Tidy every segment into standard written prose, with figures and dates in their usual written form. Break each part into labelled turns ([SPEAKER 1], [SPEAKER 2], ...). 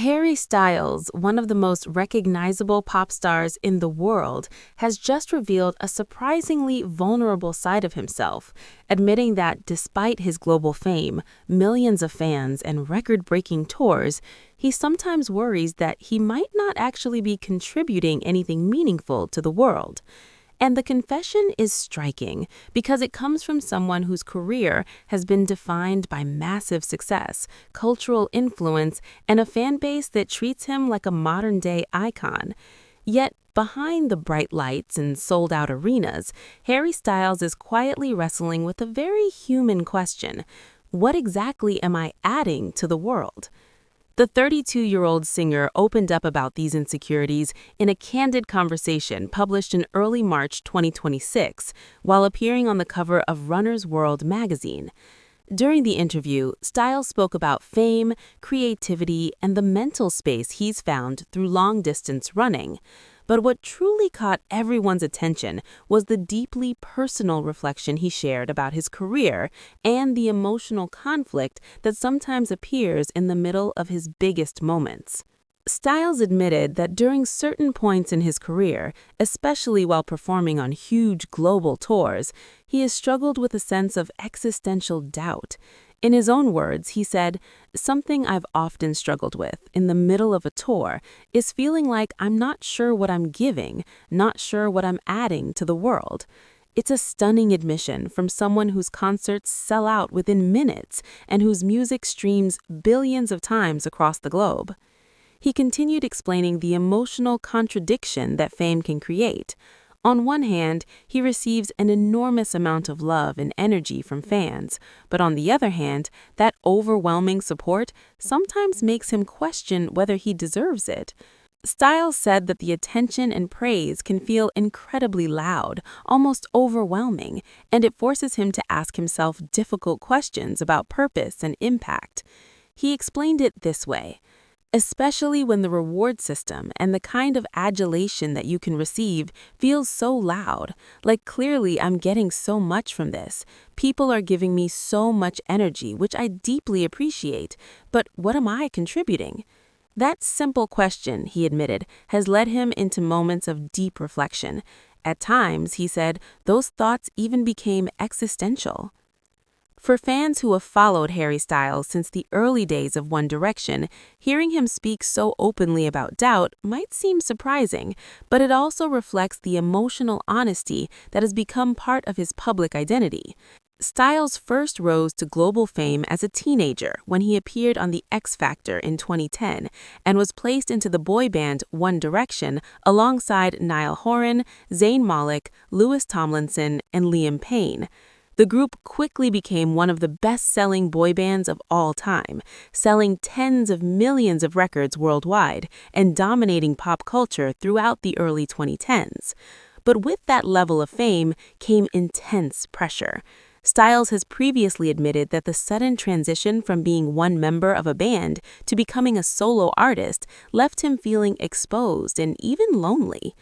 [SPEAKER 1] Harry Styles, one of the most recognizable pop stars in the world, has just revealed a surprisingly vulnerable side of himself, admitting that despite his global fame, millions of fans, and record-breaking tours, he sometimes worries that he might not actually be contributing anything meaningful to the world. And the confession is striking because it comes from someone whose career has been defined by massive success, cultural influence, and a fan base that treats him like a modern-day icon. Yet, behind the bright lights and sold-out arenas, Harry Styles is quietly wrestling with a very human question: what exactly am I adding to the world? The 32-year-old singer opened up about these insecurities in a candid conversation published in early March 2026 while appearing on the cover of Runner's World magazine. During the interview, Styles spoke about fame, creativity, and the mental space he's found through long-distance running. But what truly caught everyone's attention was the deeply personal reflection he shared about his career and the emotional conflict that sometimes appears in the middle of his biggest moments. Styles admitted that during certain points in his career, especially while performing on huge global tours, he has struggled with a sense of existential doubt. In his own words, he said, "Something I've often struggled with in the middle of a tour is feeling like I'm not sure what I'm giving, not sure what I'm adding to the world." It's a stunning admission from someone whose concerts sell out within minutes and whose music streams billions of times across the globe. He continued explaining the emotional contradiction that fame can create. On one hand, he receives an enormous amount of love and energy from fans, but on the other hand, that overwhelming support sometimes makes him question whether he deserves it. Styles said that the attention and praise can feel incredibly loud, almost overwhelming, and it forces him to ask himself difficult questions about purpose and impact. He explained it this way: especially when the reward system and the kind of adulation that you can receive feels so loud, like clearly I'm getting so much from this. People are giving me so much energy, which I deeply appreciate, but what am I contributing? That simple question, he admitted, has led him into moments of deep reflection. At times, he said, those thoughts even became existential. For fans who have followed Harry Styles since the early days of One Direction, hearing him speak so openly about doubt might seem surprising, but it also reflects the emotional honesty that has become part of his public identity. Styles first rose to global fame as a teenager when he appeared on The X Factor in 2010 and was placed into the boy band One Direction alongside Niall Horan, Zayn Malik, Louis Tomlinson, and Liam Payne. The group quickly became one of the best-selling boy bands of all time, selling tens of millions of records worldwide and dominating pop culture throughout the early 2010s. But with that level of fame came intense pressure. Styles has previously admitted that the sudden transition from being one member of a band to becoming a solo artist left him feeling exposed and even lonely.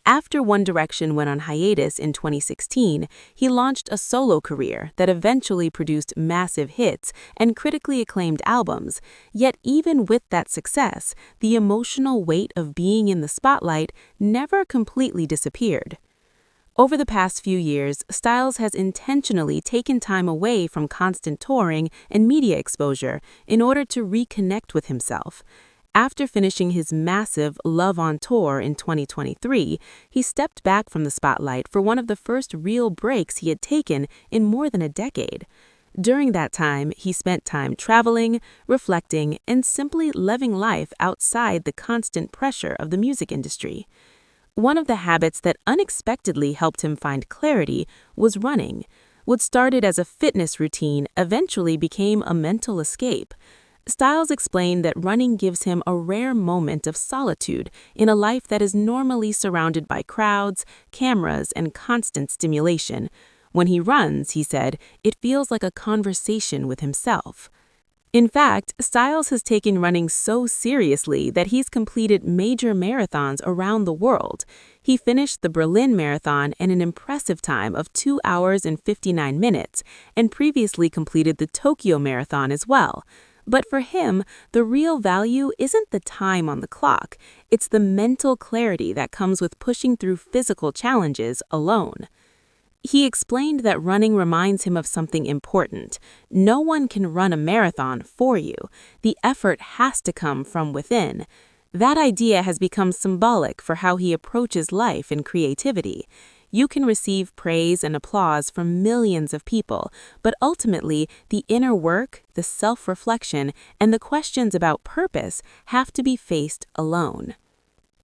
[SPEAKER 1] After One Direction went on hiatus in 2016, he launched a solo career that eventually produced massive hits and critically acclaimed albums. Yet even with that success, the emotional weight of being in the spotlight never completely disappeared. Over the past few years, Styles has intentionally taken time away from constant touring and media exposure in order to reconnect with himself. After finishing his massive Love on Tour in 2023, he stepped back from the spotlight for one of the first real breaks he had taken in more than a decade. During that time, he spent time traveling, reflecting, and simply living life outside the constant pressure of the music industry. One of the habits that unexpectedly helped him find clarity was running. What started as a fitness routine eventually became a mental escape. Styles explained that running gives him a rare moment of solitude in a life that is normally surrounded by crowds, cameras, and constant stimulation. When he runs, he said, it feels like a conversation with himself. In fact, Styles has taken running so seriously that he's completed major marathons around the world. He finished the Berlin Marathon in an impressive time of 2 hours and 59 minutes, and previously completed the Tokyo Marathon as well. But for him, the real value isn't the time on the clock, it's the mental clarity that comes with pushing through physical challenges alone. He explained that running reminds him of something important. No one can run a marathon for you. The effort has to come from within. That idea has become symbolic for how he approaches life and creativity. You can receive praise and applause from millions of people, but ultimately, the inner work, the self-reflection, and the questions about purpose have to be faced alone.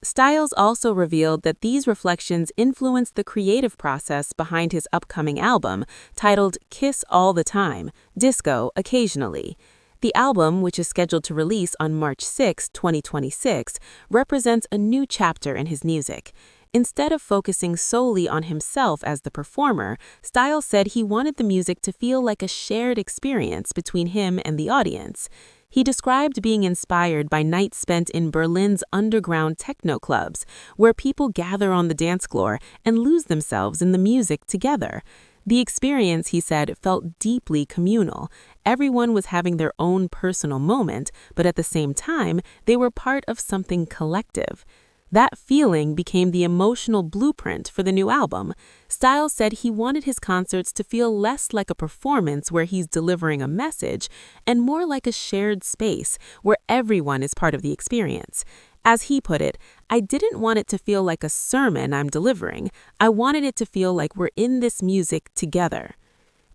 [SPEAKER 1] Styles also revealed that these reflections influenced the creative process behind his upcoming album, titled Kiss All the Time, Disco Occasionally. The album, which is scheduled to release on March 6, 2026, represents a new chapter in his music. Instead of focusing solely on himself as the performer, Styles said he wanted the music to feel like a shared experience between him and the audience. He described being inspired by nights spent in Berlin's underground techno clubs, where people gather on the dance floor and lose themselves in the music together. The experience, he said, felt deeply communal. Everyone was having their own personal moment, but at the same time, they were part of something collective. That feeling became the emotional blueprint for the new album. Styles said he wanted his concerts to feel less like a performance where he's delivering a message and more like a shared space where everyone is part of the experience. As he put it, "I didn't want it to feel like a sermon I'm delivering. I wanted it to feel like we're in this music together."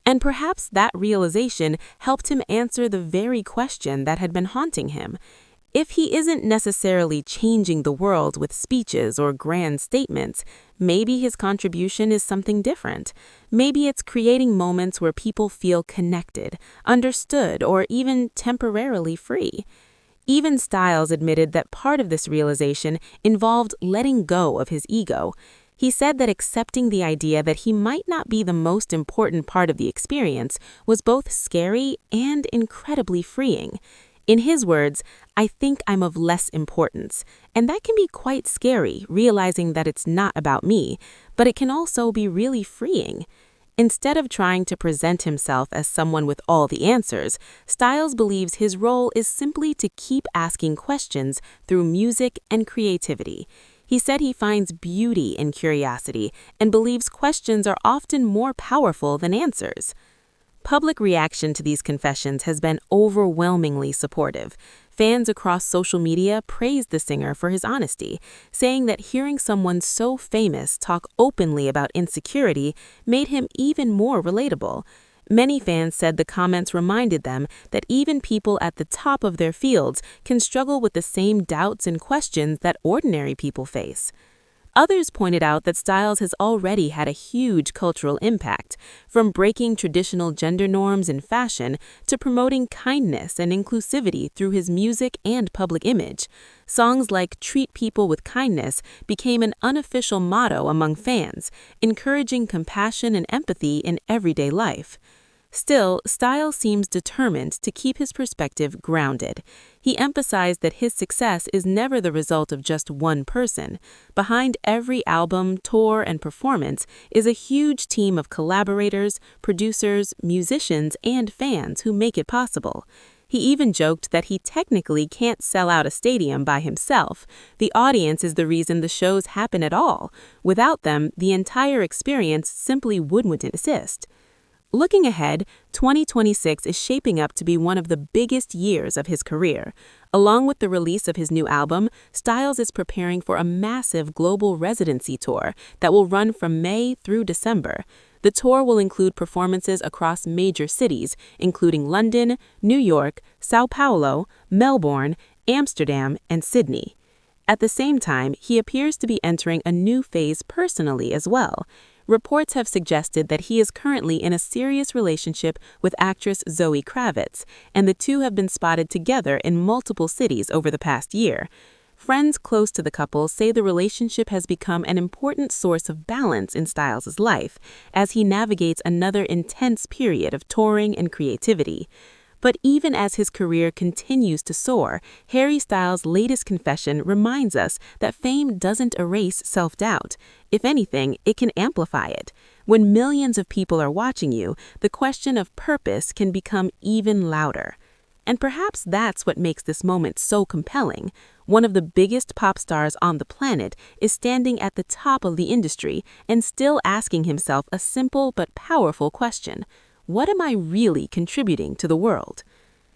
[SPEAKER 1] And perhaps that realization helped him answer the very question that had been haunting him. If he isn't necessarily changing the world with speeches or grand statements, maybe his contribution is something different. Maybe it's creating moments where people feel connected, understood, or even temporarily free. Even Styles admitted that part of this realization involved letting go of his ego. He said that accepting the idea that he might not be the most important part of the experience was both scary and incredibly freeing. In his words, "I think I'm of less importance," and that can be quite scary, realizing that it's not about me, but it can also be really freeing. Instead of trying to present himself as someone with all the answers, Styles believes his role is simply to keep asking questions through music and creativity. He said he finds beauty in curiosity and believes questions are often more powerful than answers. Public reaction to these confessions has been overwhelmingly supportive. Fans across social media praised the singer for his honesty, saying that hearing someone so famous talk openly about insecurity made him even more relatable. Many fans said the comments reminded them that even people at the top of their fields can struggle with the same doubts and questions that ordinary people face. Others pointed out that Styles has already had a huge cultural impact, from breaking traditional gender norms in fashion to promoting kindness and inclusivity through his music and public image. Songs like "Treat People with Kindness" became an unofficial motto among fans, encouraging compassion and empathy in everyday life. Still, Styles seems determined to keep his perspective grounded. He emphasized that his success is never the result of just one person. Behind every album, tour, and performance is a huge team of collaborators, producers, musicians, and fans who make it possible. He even joked that he technically can't sell out a stadium by himself. The audience is the reason the shows happen at all. Without them, the entire experience simply wouldn't exist. Looking ahead, 2026 is shaping up to be one of the biggest years of his career. Along with the release of his new album, Styles is preparing for a massive global residency tour that will run from May through December. The tour will include performances across major cities, including London, New York, Sao Paulo, Melbourne, Amsterdam, and Sydney. At the same time, he appears to be entering a new phase personally as well. Reports have suggested that he is currently in a serious relationship with actress Zoe Kravitz, and the two have been spotted together in multiple cities over the past year. Friends close to the couple say the relationship has become an important source of balance in Styles' life as he navigates another intense period of touring and creativity. But even as his career continues to soar, Harry Styles' latest confession reminds us that fame doesn't erase self-doubt. If anything, it can amplify it. When millions of people are watching you, the question of purpose can become even louder. And perhaps that's what makes this moment so compelling. One of the biggest pop stars on the planet is standing at the top of the industry and still asking himself a simple but powerful question: what am I really contributing to the world?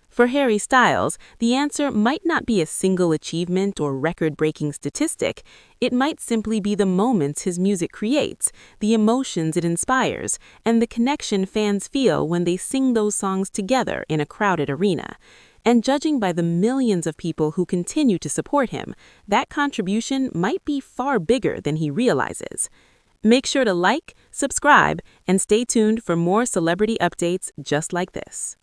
[SPEAKER 1] For Harry Styles, the answer might not be a single achievement or record-breaking statistic. It might simply be the moments his music creates, the emotions it inspires, and the connection fans feel when they sing those songs together in a crowded arena. And judging by the millions of people who continue to support him, that contribution might be far bigger than he realizes. Make sure to like, subscribe, and stay tuned for more celebrity updates just like this.